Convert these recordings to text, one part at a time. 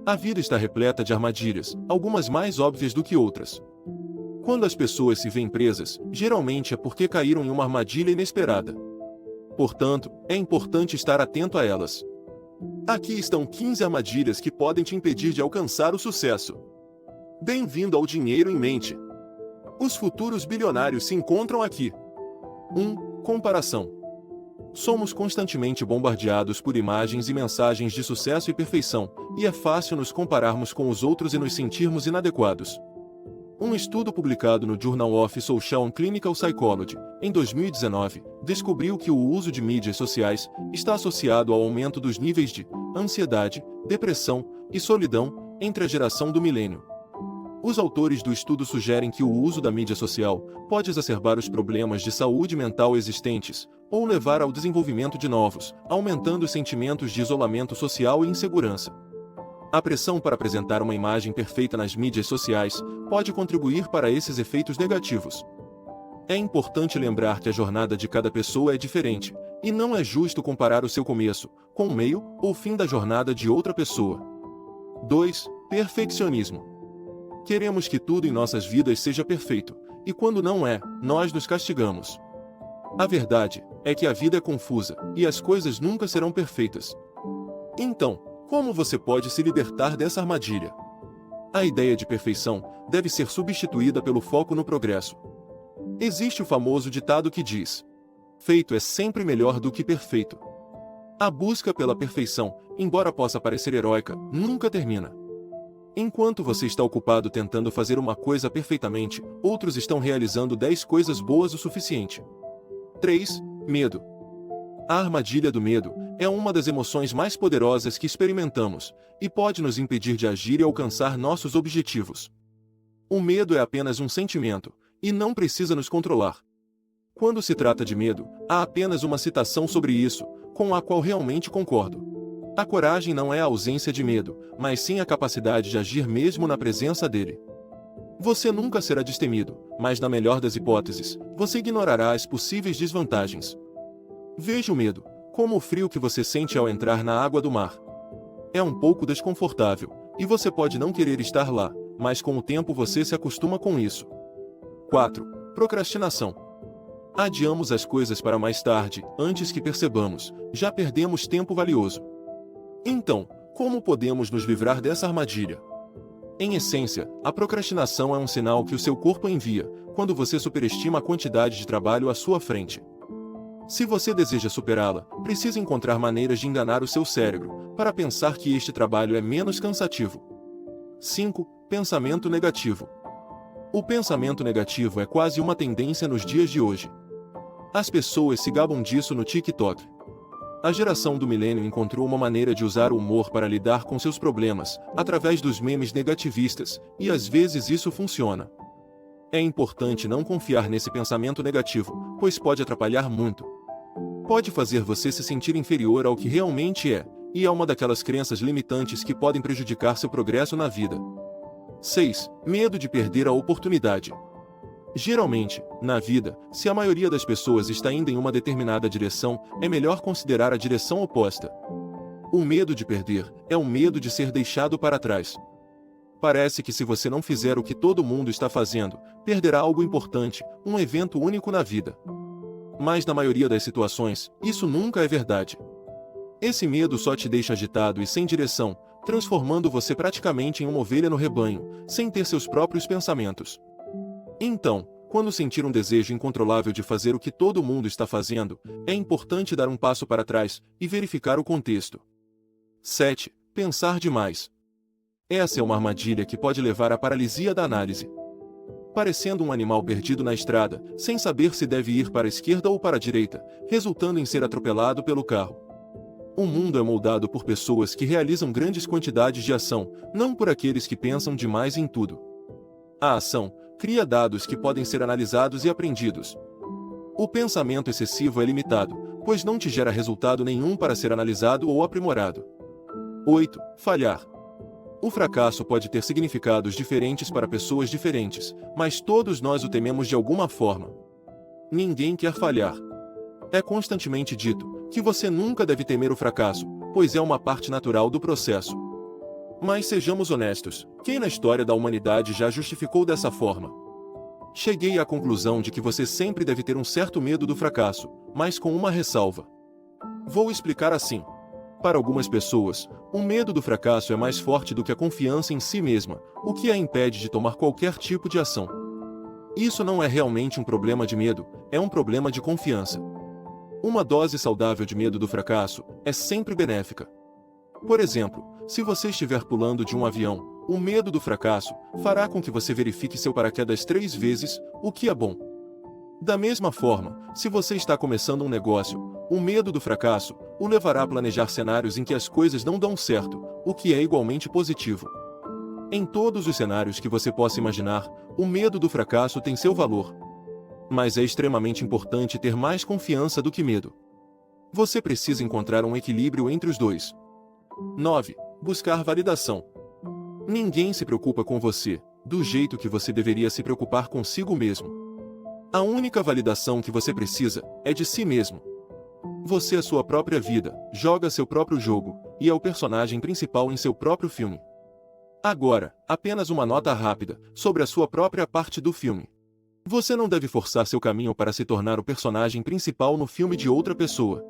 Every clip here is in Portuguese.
A vida está repleta de armadilhas, algumas mais óbvias do que outras. Quando as pessoas se veem presas, geralmente é porque caíram em uma armadilha inesperada. Portanto, é importante estar atento a elas. Aqui estão 15 armadilhas que podem te impedir de alcançar o sucesso. Bem-vindo ao Dinheiro em Mente. Os futuros bilionários se encontram aqui. 1. Comparação. Somos constantemente bombardeados por imagens e mensagens de sucesso e perfeição, e é fácil nos compararmos com os outros e nos sentirmos inadequados. Um estudo publicado no Journal of Social and Clinical Psychology, em 2019, descobriu que o uso de mídias sociais está associado ao aumento dos níveis de ansiedade, depressão e solidão entre a geração do milênio. Os autores do estudo sugerem que o uso da mídia social pode exacerbar os problemas de saúde mental existentes, ou levar ao desenvolvimento de novos, aumentando os sentimentos de isolamento social e insegurança. A pressão para apresentar uma imagem perfeita nas mídias sociais pode contribuir para esses efeitos negativos. É importante lembrar que a jornada de cada pessoa é diferente, e não é justo comparar o seu começo com o meio ou fim da jornada de outra pessoa. 2. Perfeccionismo. Queremos que tudo em nossas vidas seja perfeito, e quando não é, nós nos castigamos. A verdade é que a vida é confusa, e as coisas nunca serão perfeitas. Então, como você pode se libertar dessa armadilha? A ideia de perfeição deve ser substituída pelo foco no progresso. Existe o famoso ditado que diz: feito é sempre melhor do que perfeito. A busca pela perfeição, embora possa parecer heróica, nunca termina. Enquanto você está ocupado tentando fazer uma coisa perfeitamente, outros estão realizando 10 coisas boas o suficiente. 3. Medo. A armadilha do medo é uma das emoções mais poderosas que experimentamos, e pode nos impedir de agir e alcançar nossos objetivos. O medo é apenas um sentimento, e não precisa nos controlar. Quando se trata de medo, há apenas uma citação sobre isso, com a qual realmente concordo. A coragem não é a ausência de medo, mas sim a capacidade de agir mesmo na presença dele. Você nunca será destemido, mas na melhor das hipóteses, você ignorará as possíveis desvantagens. Veja o medo, como o frio que você sente ao entrar na água do mar. É um pouco desconfortável, e você pode não querer estar lá, mas com o tempo você se acostuma com isso. 4. Procrastinação. Adiamos as coisas para mais tarde, antes que percebamos, já perdemos tempo valioso. Então, como podemos nos livrar dessa armadilha? Em essência, a procrastinação é um sinal que o seu corpo envia, quando você superestima a quantidade de trabalho à sua frente. Se você deseja superá-la, precisa encontrar maneiras de enganar o seu cérebro, para pensar que este trabalho é menos cansativo. 5. Pensamento negativo. O pensamento negativo é quase uma tendência nos dias de hoje. As pessoas se gabam disso no TikTok. A geração do milênio encontrou uma maneira de usar o humor para lidar com seus problemas, através dos memes negativistas, e às vezes isso funciona. É importante não confiar nesse pensamento negativo, pois pode atrapalhar muito. Pode fazer você se sentir inferior ao que realmente é, e é uma daquelas crenças limitantes que podem prejudicar seu progresso na vida. 6. Medo de perder a oportunidade. Geralmente, na vida, se a maioria das pessoas está indo em uma determinada direção, é melhor considerar a direção oposta. O medo de perder é o medo de ser deixado para trás. Parece que se você não fizer o que todo mundo está fazendo, perderá algo importante, um evento único na vida. Mas na maioria das situações, isso nunca é verdade. Esse medo só te deixa agitado e sem direção, transformando você praticamente em uma ovelha no rebanho, sem ter seus próprios pensamentos. Então, quando sentir um desejo incontrolável de fazer o que todo mundo está fazendo, é importante dar um passo para trás e verificar o contexto. 7. Pensar demais. Essa é uma armadilha que pode levar à paralisia da análise. Parecendo um animal perdido na estrada, sem saber se deve ir para a esquerda ou para a direita, resultando em ser atropelado pelo carro. O mundo é moldado por pessoas que realizam grandes quantidades de ação, não por aqueles que pensam demais em tudo. A ação cria dados que podem ser analisados e aprendidos. O pensamento excessivo é limitado, pois não te gera resultado nenhum para ser analisado ou aprimorado. 8. Falhar. O fracasso pode ter significados diferentes para pessoas diferentes, mas todos nós o tememos de alguma forma. Ninguém quer falhar. É constantemente dito que você nunca deve temer o fracasso, pois é uma parte natural do processo. Mas sejamos honestos, quem na história da humanidade já justificou dessa forma? Cheguei à conclusão de que você sempre deve ter um certo medo do fracasso, mas com uma ressalva. Vou explicar assim. Para algumas pessoas, o medo do fracasso é mais forte do que a confiança em si mesma, o que a impede de tomar qualquer tipo de ação. Isso não é realmente um problema de medo, é um problema de confiança. Uma dose saudável de medo do fracasso é sempre benéfica. Por exemplo, se você estiver pulando de um avião, o medo do fracasso fará com que você verifique seu paraquedas 3 vezes, o que é bom. Da mesma forma, se você está começando um negócio, o medo do fracasso o levará a planejar cenários em que as coisas não dão certo, o que é igualmente positivo. Em todos os cenários que você possa imaginar, o medo do fracasso tem seu valor. Mas é extremamente importante ter mais confiança do que medo. Você precisa encontrar um equilíbrio entre os dois. 9. Buscar validação. Ninguém se preocupa com você, do jeito que você deveria se preocupar consigo mesmo. A única validação que você precisa é de si mesmo. Você é sua própria vida, joga seu próprio jogo, e é o personagem principal em seu próprio filme. Agora, apenas uma nota rápida sobre a sua própria parte do filme. Você não deve forçar seu caminho para se tornar o personagem principal no filme de outra pessoa.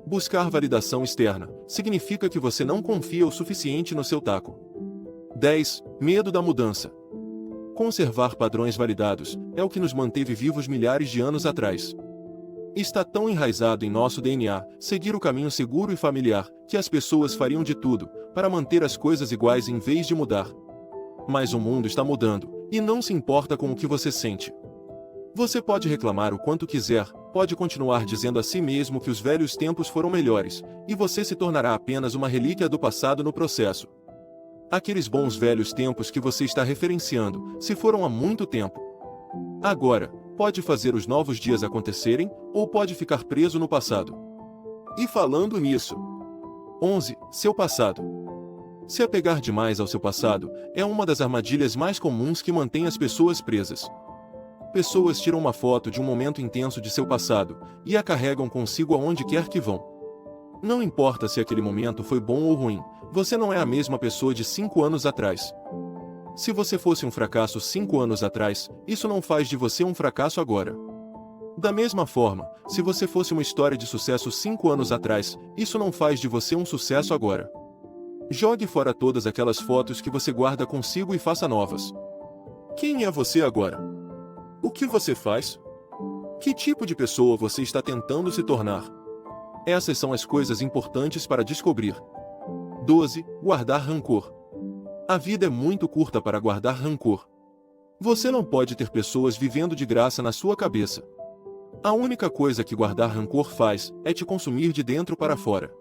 Buscar validação externa significa que você não confia o suficiente no seu taco. 10. Medo da mudança. Conservar padrões validados é o que nos manteve vivos milhares de anos atrás. Está tão enraizado em nosso DNA seguir o caminho seguro e familiar que as pessoas fariam de tudo para manter as coisas iguais em vez de mudar. Mas o mundo está mudando e não se importa com o que você sente. Você pode reclamar o quanto quiser, pode continuar dizendo a si mesmo que os velhos tempos foram melhores, e você se tornará apenas uma relíquia do passado no processo. Aqueles bons velhos tempos que você está referenciando se foram há muito tempo. Agora, pode fazer os novos dias acontecerem, ou pode ficar preso no passado. E falando nisso. 11. Seu passado. Se apegar demais ao seu passado é uma das armadilhas mais comuns que mantém as pessoas presas. Pessoas tiram uma foto de um momento intenso de seu passado e a carregam consigo aonde quer que vão. Não importa se aquele momento foi bom ou ruim, você não é a mesma pessoa de 5 anos atrás. Se você fosse um fracasso 5 anos atrás, isso não faz de você um fracasso agora. Da mesma forma, se você fosse uma história de sucesso 5 anos atrás, isso não faz de você um sucesso agora. Jogue fora todas aquelas fotos que você guarda consigo e faça novas. Quem é você agora? O que você faz? Que tipo de pessoa você está tentando se tornar? Essas são as coisas importantes para descobrir. 12. Guardar rancor. A vida é muito curta para guardar rancor. Você não pode ter pessoas vivendo de graça na sua cabeça. A única coisa que guardar rancor faz é te consumir de dentro para fora.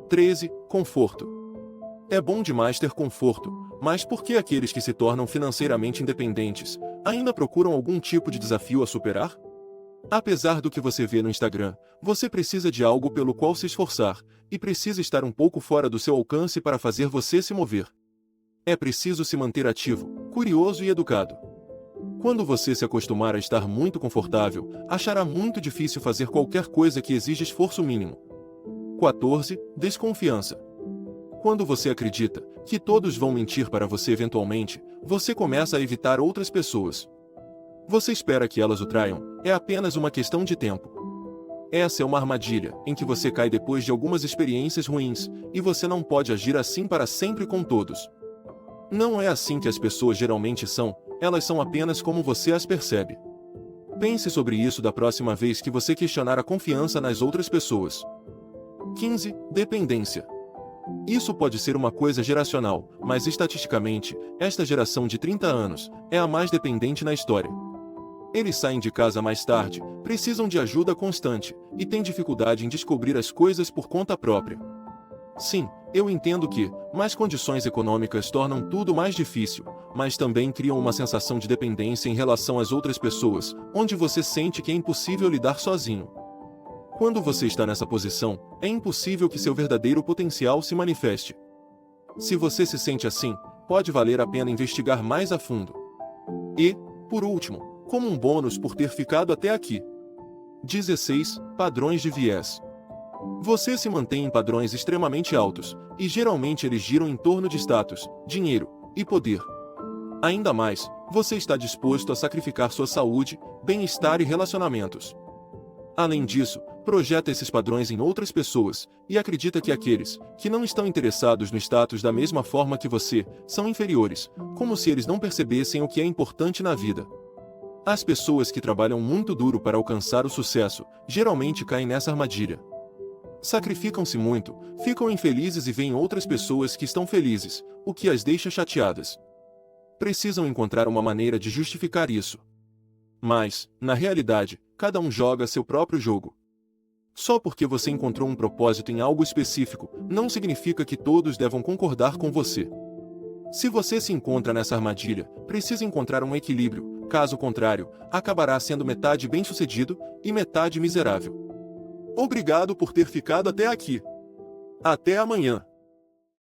13. Conforto. É bom demais ter conforto, mas por que aqueles que se tornam financeiramente independentes ainda procuram algum tipo de desafio a superar? Apesar do que você vê no Instagram, você precisa de algo pelo qual se esforçar, e precisa estar um pouco fora do seu alcance para fazer você se mover. É preciso se manter ativo, curioso e educado. Quando você se acostumar a estar muito confortável, achará muito difícil fazer qualquer coisa que exija esforço mínimo. 14. Desconfiança. Quando você acredita que todos vão mentir para você eventualmente, você começa a evitar outras pessoas. Você espera que elas o traiam, é apenas uma questão de tempo. Essa é uma armadilha, em que você cai depois de algumas experiências ruins, e você não pode agir assim para sempre com todos. Não é assim que as pessoas geralmente são, elas são apenas como você as percebe. Pense sobre isso da próxima vez que você questionar a confiança nas outras pessoas. 15. Dependência. Isso pode ser uma coisa geracional, mas estatisticamente, esta geração de 30 anos é a mais dependente na história. Eles saem de casa mais tarde, precisam de ajuda constante, e têm dificuldade em descobrir as coisas por conta própria. Sim, eu entendo que mais condições econômicas tornam tudo mais difícil, mas também criam uma sensação de dependência em relação às outras pessoas, onde você sente que é impossível lidar sozinho. Quando você está nessa posição, é impossível que seu verdadeiro potencial se manifeste. Se você se sente assim, pode valer a pena investigar mais a fundo. E, por último, como um bônus por ter ficado até aqui. 16. Padrões de viés. Você se mantém em padrões extremamente altos, e geralmente eles giram em torno de status, dinheiro e poder. Ainda mais, você está disposto a sacrificar sua saúde, bem-estar e relacionamentos. Além disso, projeta esses padrões em outras pessoas, e acredita que aqueles, que não estão interessados no status da mesma forma que você, são inferiores, como se eles não percebessem o que é importante na vida. As pessoas que trabalham muito duro para alcançar o sucesso, geralmente caem nessa armadilha. Sacrificam-se muito, ficam infelizes e veem outras pessoas que estão felizes, o que as deixa chateadas. Precisam encontrar uma maneira de justificar isso. Mas, na realidade, cada um joga seu próprio jogo. Só porque você encontrou um propósito em algo específico, não significa que todos devam concordar com você. Se você se encontra nessa armadilha, precisa encontrar um equilíbrio, caso contrário, acabará sendo metade bem-sucedido e metade miserável. Obrigado por ter ficado até aqui. Até amanhã.